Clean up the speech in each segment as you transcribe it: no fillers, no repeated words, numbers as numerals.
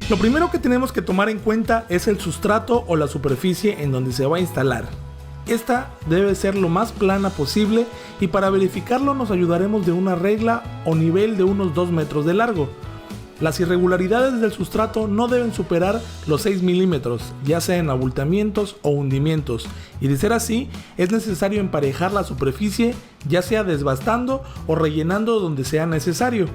Lo primero que tenemos que tomar en cuenta es el sustrato o la superficie en donde se va a instalar. Esta debe ser lo más plana posible y para verificarlo nos ayudaremos de una regla o nivel de unos 2 metros de largo. Las irregularidades del sustrato no deben superar los 6 milímetros, ya sea en abultamientos o hundimientos, y de ser así, es necesario emparejar la superficie, ya sea desbastando o rellenando donde sea necesario.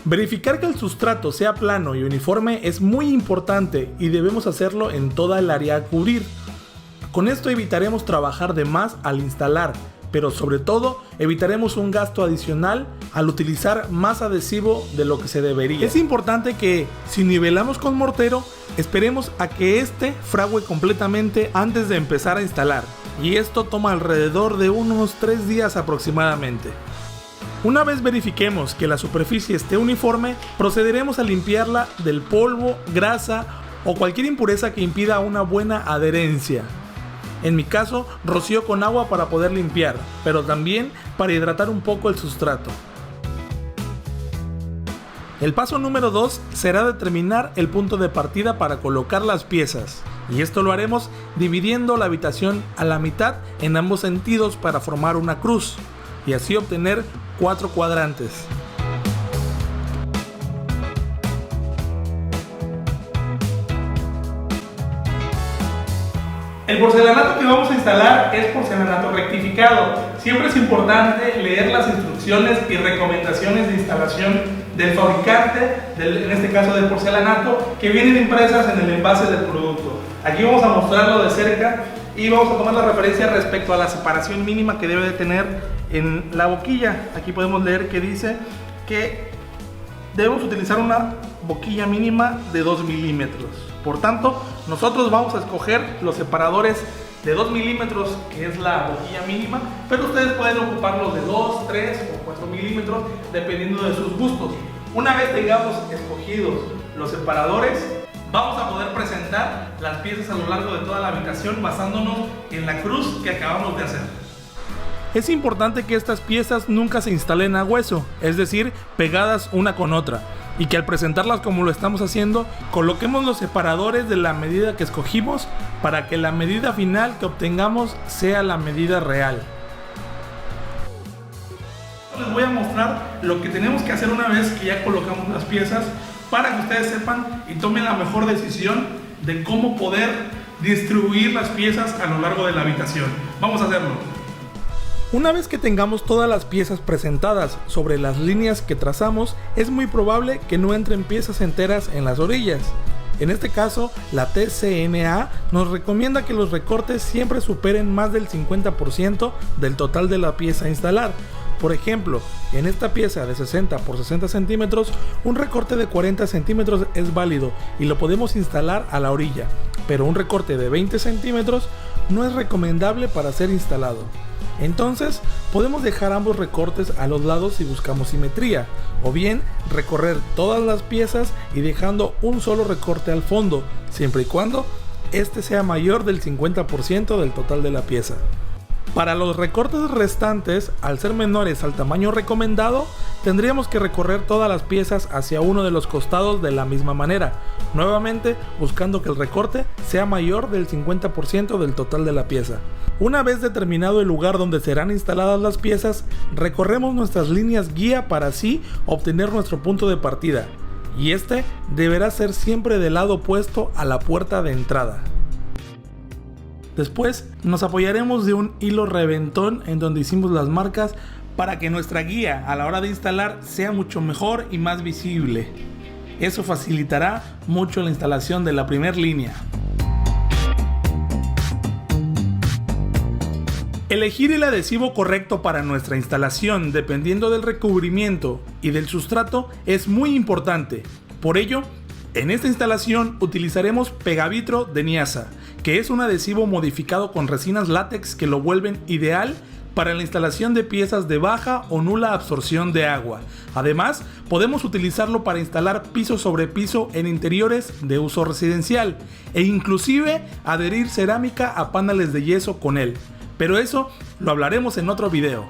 Verificar que el sustrato sea plano y uniforme es muy importante y debemos hacerlo en toda el área a cubrir. Con esto evitaremos trabajar de más al instalar, pero sobre todo evitaremos un gasto adicional al utilizar más adhesivo de lo que se debería. Es importante que si nivelamos con mortero, esperemos a que este fragüe completamente antes de empezar a instalar, y esto toma alrededor de unos 3 días aproximadamente. Una vez verifiquemos que la superficie esté uniforme, procederemos a limpiarla del polvo, grasa o cualquier impureza que impida una buena adherencia. En mi caso, rocío con agua para poder limpiar, pero también para hidratar un poco el sustrato. El paso número 2 será determinar el punto de partida para colocar las piezas, y esto lo haremos dividiendo la habitación a la mitad en ambos sentidos para formar una cruz, y así obtener 4 cuadrantes. El porcelanato que vamos a instalar es porcelanato rectificado. Siempre es importante leer las instrucciones y recomendaciones de instalación del fabricante, en este caso del porcelanato, que vienen impresas en el envase del producto. Aquí vamos a mostrarlo de cerca y vamos a tomar la referencia respecto a la separación mínima que debe de tener en la boquilla. Aquí podemos leer que dice que debemos utilizar una boquilla mínima de 2 milímetros. Por tanto, nosotros vamos a escoger los separadores de 2 milímetros, que es la boquilla mínima, pero ustedes pueden ocupar los de 2, 3 o 4 milímetros, dependiendo de sus gustos. Una vez tengamos escogidos los separadores, vamos a poder presentar las piezas a lo largo de toda la habitación basándonos en la cruz que acabamos de hacer. Es importante que estas piezas nunca se instalen a hueso, es decir, pegadas una con otra, y que al presentarlas como lo estamos haciendo, coloquemos los separadores de la medida que escogimos para que la medida final que obtengamos sea la medida real. Les voy a mostrar lo que tenemos que hacer una vez que ya colocamos las piezas para que ustedes sepan y tomen la mejor decisión de cómo poder distribuir las piezas a lo largo de la habitación. Vamos a hacerlo. Una vez que tengamos todas las piezas presentadas sobre las líneas que trazamos, es muy probable que no entren piezas enteras en las orillas. En este caso, la TCNA nos recomienda que los recortes siempre superen más del 50% del total de la pieza a instalar. Por ejemplo, en esta pieza de 60 por 60 centímetros, un recorte de 40 centímetros es válido y lo podemos instalar a la orilla, pero un recorte de 20 centímetros no es recomendable para ser instalado. Entonces, podemos dejar ambos recortes a los lados si buscamos simetría, o bien recorrer todas las piezas y dejando un solo recorte al fondo, siempre y cuando este sea mayor del 50% del total de la pieza. Para los recortes restantes, al ser menores al tamaño recomendado, tendríamos que recorrer todas las piezas hacia uno de los costados de la misma manera, nuevamente buscando que el recorte sea mayor del 50% del total de la pieza. Una vez determinado el lugar donde serán instaladas las piezas, recorremos nuestras líneas guía para así obtener nuestro punto de partida, y este deberá ser siempre del lado opuesto a la puerta de entrada. Después nos apoyaremos de un hilo reventón en donde hicimos las marcas para que nuestra guía a la hora de instalar sea mucho mejor y más visible. Eso facilitará mucho la instalación de la primera línea. Elegir el adhesivo correcto para nuestra instalación dependiendo del recubrimiento y del sustrato es muy importante. Por ello, en esta instalación utilizaremos Pegavitro de Niasa, que es un adhesivo modificado con resinas látex que lo vuelven ideal para la instalación de piezas de baja o nula absorción de agua. Además, podemos utilizarlo para instalar piso sobre piso en interiores de uso residencial e inclusive adherir cerámica a paneles de yeso con él. Pero eso lo hablaremos en otro video.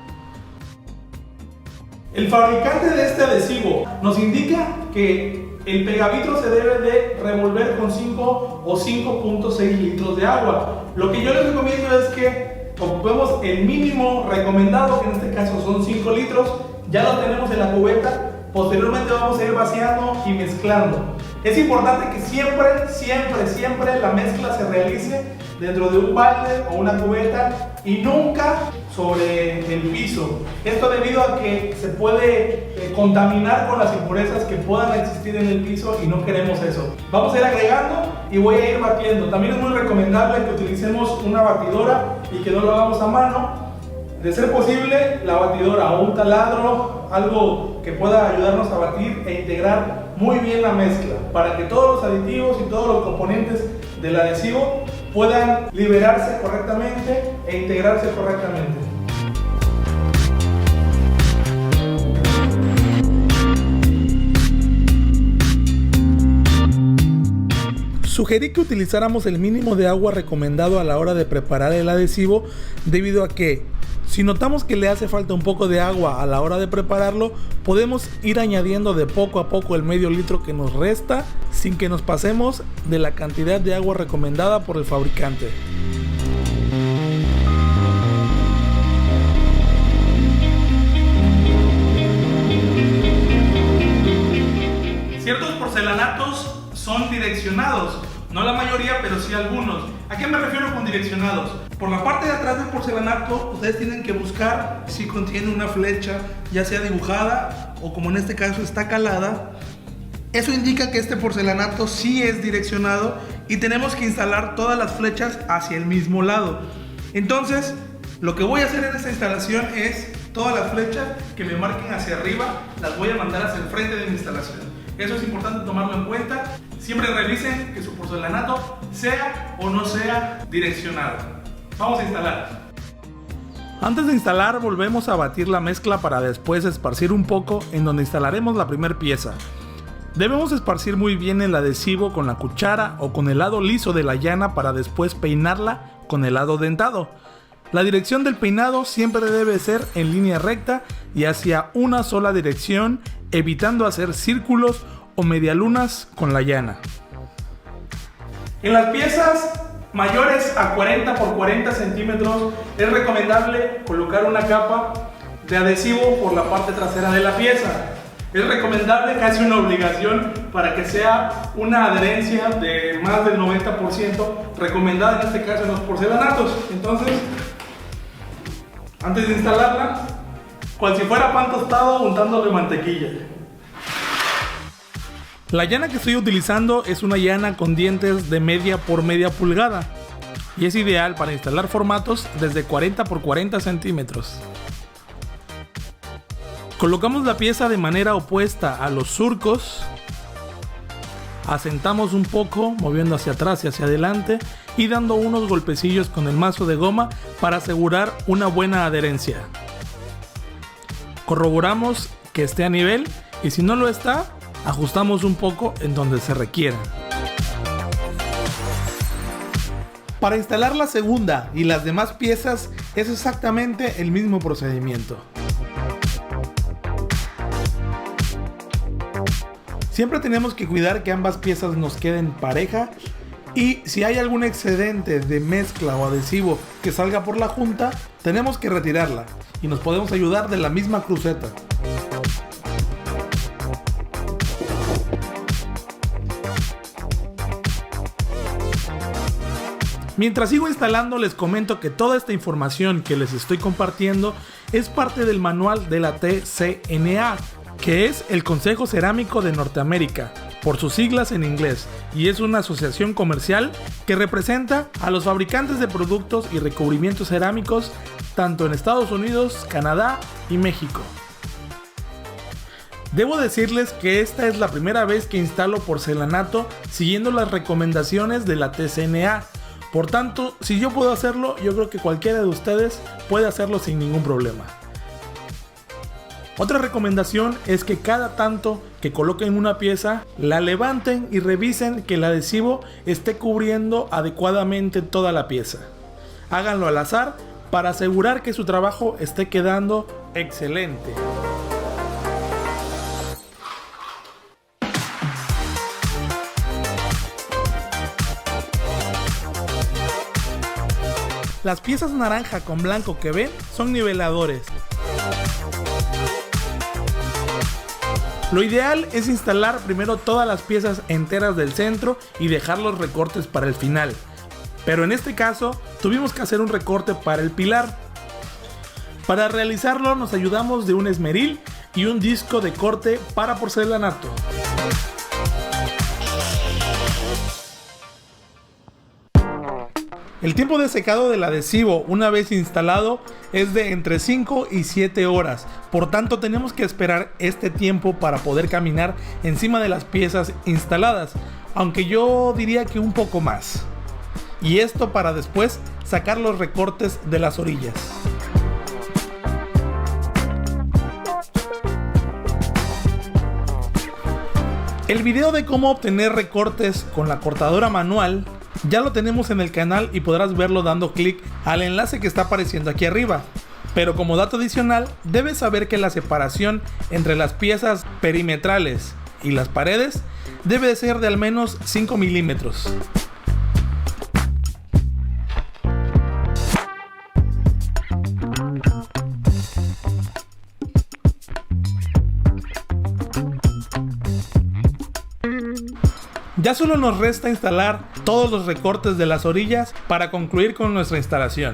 El fabricante de este adhesivo nos indica que El pegavitro se debe de revolver con 5 o 5.6 litros de agua. Lo que yo les recomiendo es que ocupemos el mínimo recomendado, que en este caso son 5 litros. Ya lo tenemos en la cubeta. Posteriormente vamos a ir vaciando y mezclando. Es importante que siempre la mezcla se realice dentro de un balde o una cubeta y nunca sobre el piso. Esto debido a que se puede contaminar con las impurezas que puedan existir en el piso y no queremos eso. Vamos a ir agregando y voy a ir batiendo. También es muy recomendable que utilicemos una batidora y que no lo hagamos a mano. De ser posible, la batidora o un taladro, algo que pueda ayudarnos a batir e integrar muy bien la mezcla, para que todos los aditivos y todos los componentes del adhesivo puedan liberarse correctamente e integrarse correctamente. Sugerí que utilizáramos el mínimo de agua recomendado a la hora de preparar el adhesivo, debido a que si notamos que le hace falta un poco de agua a la hora de prepararlo, podemos ir añadiendo de poco a poco el medio litro que nos resta, sin que nos pasemos de la cantidad de agua recomendada por el fabricante. Ciertos porcelanatos son direccionados, no la mayoría, pero sí algunos. ¿A qué me refiero con direccionados? Por la parte de atrás del porcelanato, ustedes tienen que buscar si contiene una flecha, ya sea dibujada o, como en este caso, está calada. Eso indica que este porcelanato sí es direccionado y tenemos que instalar todas las flechas hacia el mismo lado. Entonces, lo que voy a hacer en esta instalación es todas las flechas que me marquen hacia arriba, las voy a mandar hacia el frente de mi instalación. Eso es importante tomarlo en cuenta. Siempre revisen que su porcelanato sea o no sea direccionado. Vamos a instalar. Antes de instalar, volvemos a batir la mezcla para después esparcir un poco en donde instalaremos la primera pieza. Debemos esparcir muy bien el adhesivo con la cuchara o con el lado liso de la llana para después peinarla con el lado dentado. La dirección del peinado siempre debe ser en línea recta y hacia una sola dirección, evitando hacer círculos o medialunas con la llana. En las piezas mayores a 40 por 40 centímetros es recomendable colocar una capa de adhesivo por la parte trasera de la pieza. Es recomendable, casi una obligación, para que sea una adherencia de más del 90%, recomendada en este caso en los porcelanatos. Entonces, antes de instalarla, cual si fuera pan tostado, untándole mantequilla. La llana que estoy utilizando es una llana con dientes de media por media pulgada y es ideal para instalar formatos desde 40 por 40 centímetros. Colocamos la pieza de manera opuesta a los surcos, asentamos un poco moviendo hacia atrás y hacia adelante y dando unos golpecillos con el mazo de goma para asegurar una buena adherencia. Corroboramos que esté a nivel y si no lo está, ajustamos un poco en donde se requiera. Para instalar la segunda y las demás piezas es exactamente el mismo procedimiento. Siempre tenemos que cuidar que ambas piezas nos queden pareja y si hay algún excedente de mezcla o adhesivo que salga por la junta, tenemos que retirarla y nos podemos ayudar de la misma cruceta. Mientras sigo instalando, les comento que toda esta información que les estoy compartiendo es parte del manual de la TCNA, que es el Consejo Cerámico de Norteamérica, por sus siglas en inglés, y es una asociación comercial que representa a los fabricantes de productos y recubrimientos cerámicos tanto en Estados Unidos, Canadá y México. Debo decirles que esta es la primera vez que instalo porcelanato siguiendo las recomendaciones de la TCNA. Por tanto, si yo puedo hacerlo, yo creo que cualquiera de ustedes puede hacerlo sin ningún problema. Otra recomendación es que cada tanto que coloquen una pieza, la levanten y revisen que el adhesivo esté cubriendo adecuadamente toda la pieza. Háganlo al azar para asegurar que su trabajo esté quedando excelente. Las piezas naranja con blanco que ven son niveladores. Lo ideal es instalar primero todas las piezas enteras del centro y dejar los recortes para el final. Pero en este caso tuvimos que hacer un recorte para el pilar. Para realizarlo nos ayudamos de un esmeril y un disco de corte para porcelanato. El tiempo de secado del adhesivo una vez instalado es de entre 5 y 7 horas, por tanto tenemos que esperar este tiempo para poder caminar encima de las piezas instaladas, aunque yo diría que un poco más. Y esto para después sacar los recortes de las orillas. El video de cómo obtener recortes con la cortadora manual ya lo tenemos en el canal y podrás verlo dando clic al enlace que está apareciendo aquí arriba. Pero como dato adicional, debes saber que la separación entre las piezas perimetrales y las paredes debe de ser de al menos 5 milímetros. Ya solo nos resta instalar todos los recortes de las orillas para concluir con nuestra instalación.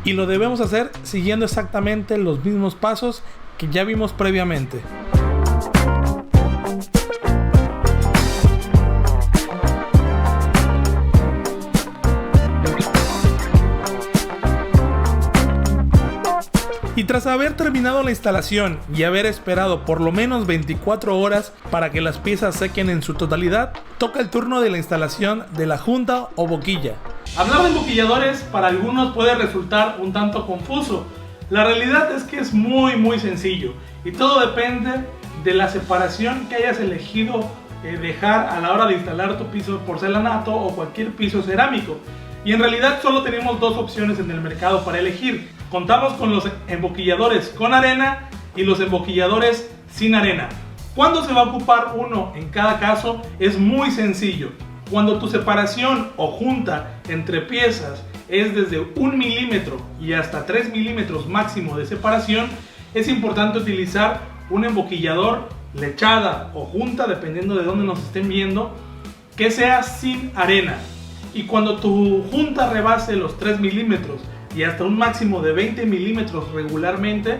Y lo debemos hacer siguiendo exactamente los mismos pasos que ya vimos previamente. Y tras haber terminado la instalación y haber esperado por lo menos 24 horas para que las piezas sequen en su totalidad, toca el turno de la instalación de la junta o boquilla. Hablar de emboquilladores para algunos puede resultar un tanto confuso. La realidad es que es muy sencillo y todo depende de la separación que hayas elegido dejar a la hora de instalar tu piso de porcelanato o cualquier piso cerámico. Y en realidad solo tenemos dos opciones en el mercado para elegir. Contamos con los emboquilladores con arena y los emboquilladores sin arena. ¿Cuándo se va a ocupar uno en cada caso? Es muy sencillo. Cuando tu separación o junta entre piezas es desde 1 milímetro y hasta 3 milímetros máximo de separación, es importante utilizar un emboquillador lechada o junta, dependiendo de dónde nos estén viendo, que sea sin arena. Y cuando tu junta rebase los 3 milímetros y hasta un máximo de 20 milímetros regularmente,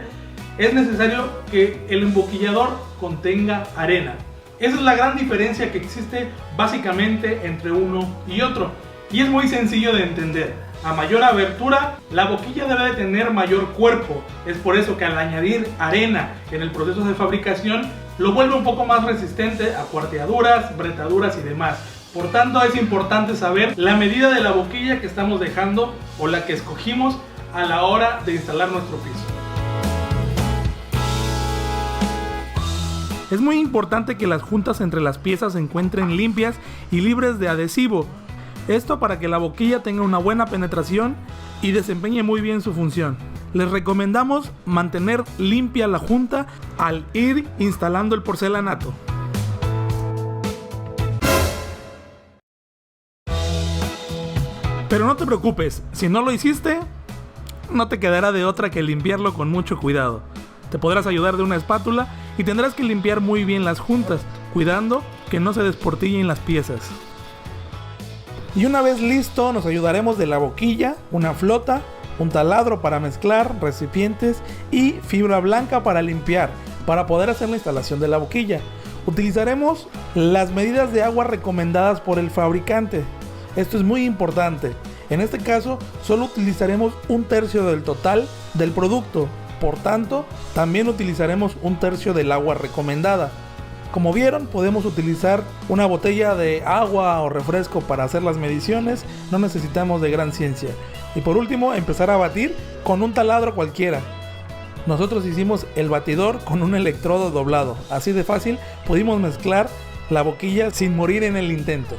es necesario que el emboquillador contenga arena. Esa es la gran diferencia que existe básicamente entre uno y otro. Y es muy sencillo de entender. A mayor abertura, la boquilla debe de tener mayor cuerpo. Es por eso que al añadir arena en el proceso de fabricación, lo vuelve un poco más resistente a cuarteaduras, bretaduras y demás. Por tanto, es importante saber la medida de la boquilla que estamos dejando o la que escogimos a la hora de instalar nuestro piso. Es muy importante que las juntas entre las piezas se encuentren limpias y libres de adhesivo. Esto para que la boquilla tenga una buena penetración y desempeñe muy bien su función. Les recomendamos mantener limpia la junta al ir instalando el porcelanato. Pero no te preocupes, si no lo hiciste, no te quedará de otra que limpiarlo con mucho cuidado. Te podrás ayudar de una espátula y tendrás que limpiar muy bien las juntas, cuidando que no se desportillen las piezas. Y una vez listo, nos ayudaremos de la boquilla, una flota, un taladro para mezclar, recipientes y fibra blanca para limpiar, para poder hacer la instalación de la boquilla. Utilizaremos las medidas de agua recomendadas por el fabricante. Esto es muy importante. En este caso, solo utilizaremos 1/3 del total del producto. Por tanto, también utilizaremos 1/3 del agua recomendada. Como vieron, podemos utilizar una botella de agua o refresco para hacer las mediciones. No necesitamos de gran ciencia. Y por último, empezar a batir con un taladro cualquiera. Nosotros hicimos el batidor con un electrodo doblado. Así de fácil pudimos mezclar la boquilla sin morir en el intento.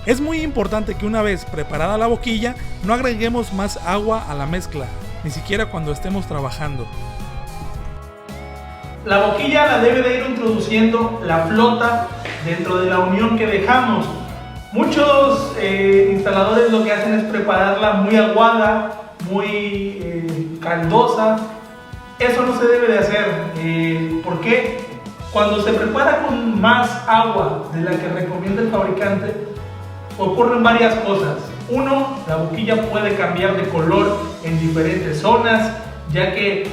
Es muy importante que una vez preparada la boquilla, no agreguemos más agua a la mezcla, ni siquiera cuando estemos trabajando. La boquilla la debe de ir introduciendo la flota dentro de la unión que dejamos. Muchos instaladores lo que hacen es prepararla muy aguada, muy caldosa. Eso no se debe de hacer. ¿Por qué? Cuando se prepara con más agua de la que recomienda el fabricante, ocurren varias cosas. Uno, la boquilla puede cambiar de color en diferentes zonas, ya que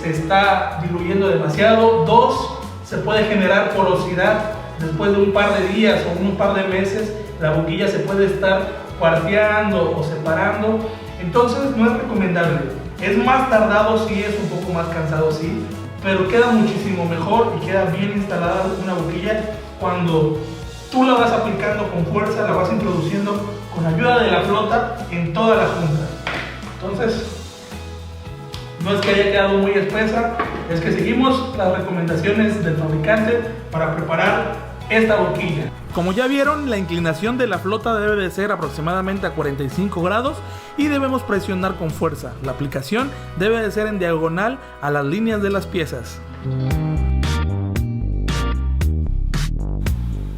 se está diluyendo demasiado. Dos, se puede generar porosidad. Después de un par de días o un par de meses, la boquilla se puede estar cuarteando o separando. Entonces no es recomendable. Es más tardado, sí, es un poco más cansado, sí, pero queda muchísimo mejor y queda bien instalada una boquilla cuando tú la vas aplicando con fuerza, la vas introduciendo con ayuda de la flota en toda la junta. Entonces, no es que haya quedado muy espesa, es que seguimos las recomendaciones del fabricante para preparar esta boquilla. Como ya vieron, la inclinación de la flota debe de ser aproximadamente a 45 grados y debemos presionar con fuerza. La aplicación debe de ser en diagonal a las líneas de las piezas.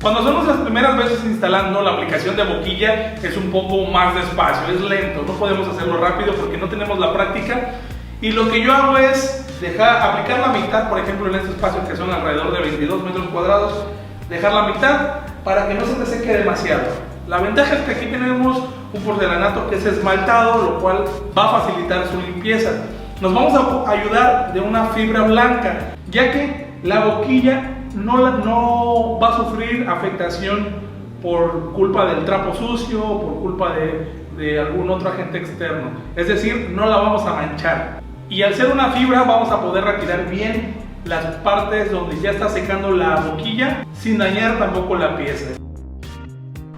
Cuando son nuestras primeras veces instalando, la aplicación de boquilla es un poco más despacio, es lento, no podemos hacerlo rápido porque no tenemos la práctica. Y lo que yo hago es aplicar la mitad, por ejemplo en este espacio que son alrededor de 22 metros cuadrados, dejar la mitad para que no se te seque demasiado. La ventaja es que aquí tenemos un porcelanato que es esmaltado, lo cual va a facilitar su limpieza. Nos vamos a ayudar de una fibra blanca, ya que la boquilla no va a sufrir afectación por culpa del trapo sucio o por culpa de algún otro agente externo. Es decir, no la vamos a manchar. Y al ser una fibra vamos a poder retirar bien las partes donde ya está secando la boquilla sin dañar tampoco la pieza.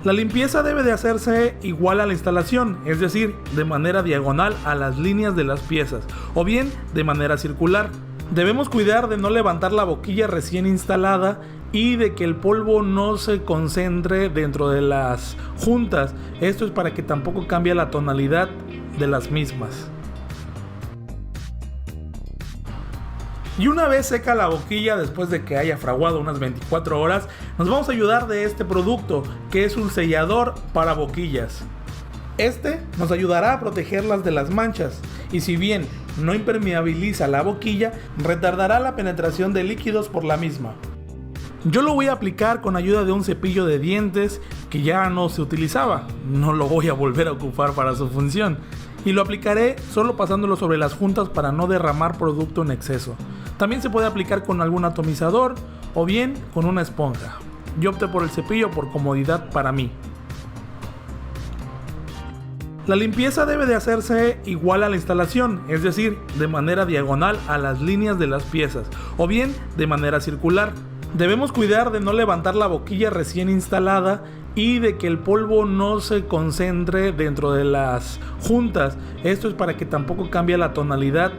La limpieza debe de hacerse igual a la instalación, es decir, de manera diagonal a las líneas de las piezas o bien de manera circular. Debemos cuidar de no levantar la boquilla recién instalada y de que el polvo no se concentre dentro de las juntas. Esto es para que tampoco cambie la tonalidad de las mismas. Y una vez seca la boquilla, después de que haya fraguado unas 24 horas, nos vamos a ayudar de este producto, que es un sellador para boquillas. Este nos ayudará a protegerlas de las manchas, y si bien no impermeabiliza la boquilla, retardará la penetración de líquidos por la misma. Yo lo voy a aplicar con ayuda de un cepillo de dientes que ya no se utilizaba, no lo voy a volver a ocupar para su función. Y lo aplicaré solo pasándolo sobre las juntas para no derramar producto en exceso. También se puede aplicar con algún atomizador o bien con una esponja. Yo opté por el cepillo por comodidad para mí. La limpieza debe de hacerse igual a la instalación, es decir, de manera diagonal a las líneas de las piezas o bien de manera circular. Debemos cuidar de no levantar la boquilla recién instalada y de que el polvo no se concentre dentro de las juntas. Esto es para que tampoco cambie la tonalidad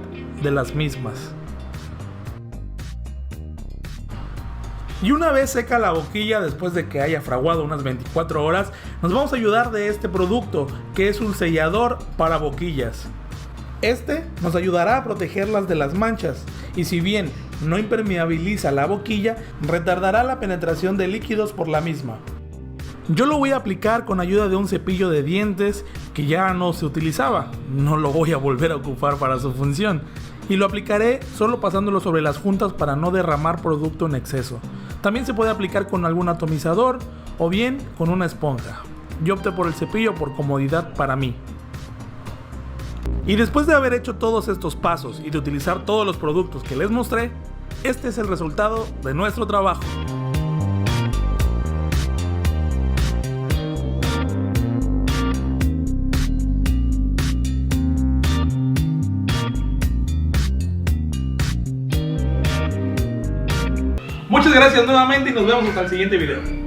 de las mismas. Y una vez seca la boquilla, después de que haya fraguado unas 24 horas, nos vamos a ayudar de este producto, que es un sellador para boquillas. Este nos ayudará a protegerlas de las manchas, y si bien no impermeabiliza la boquilla, retardará la penetración de líquidos por la misma. Yo lo voy a aplicar con ayuda de un cepillo de dientes que ya no se utilizaba, no lo voy a volver a ocupar para su función. Y lo aplicaré solo pasándolo sobre las juntas para no derramar producto en exceso. También se puede aplicar con algún atomizador o bien con una esponja. Yo opté por el cepillo por comodidad para mí. Y después de haber hecho todos estos pasos y de utilizar todos los productos que les mostré, este es el resultado de nuestro trabajo. Muchas gracias nuevamente y nos vemos hasta el siguiente video.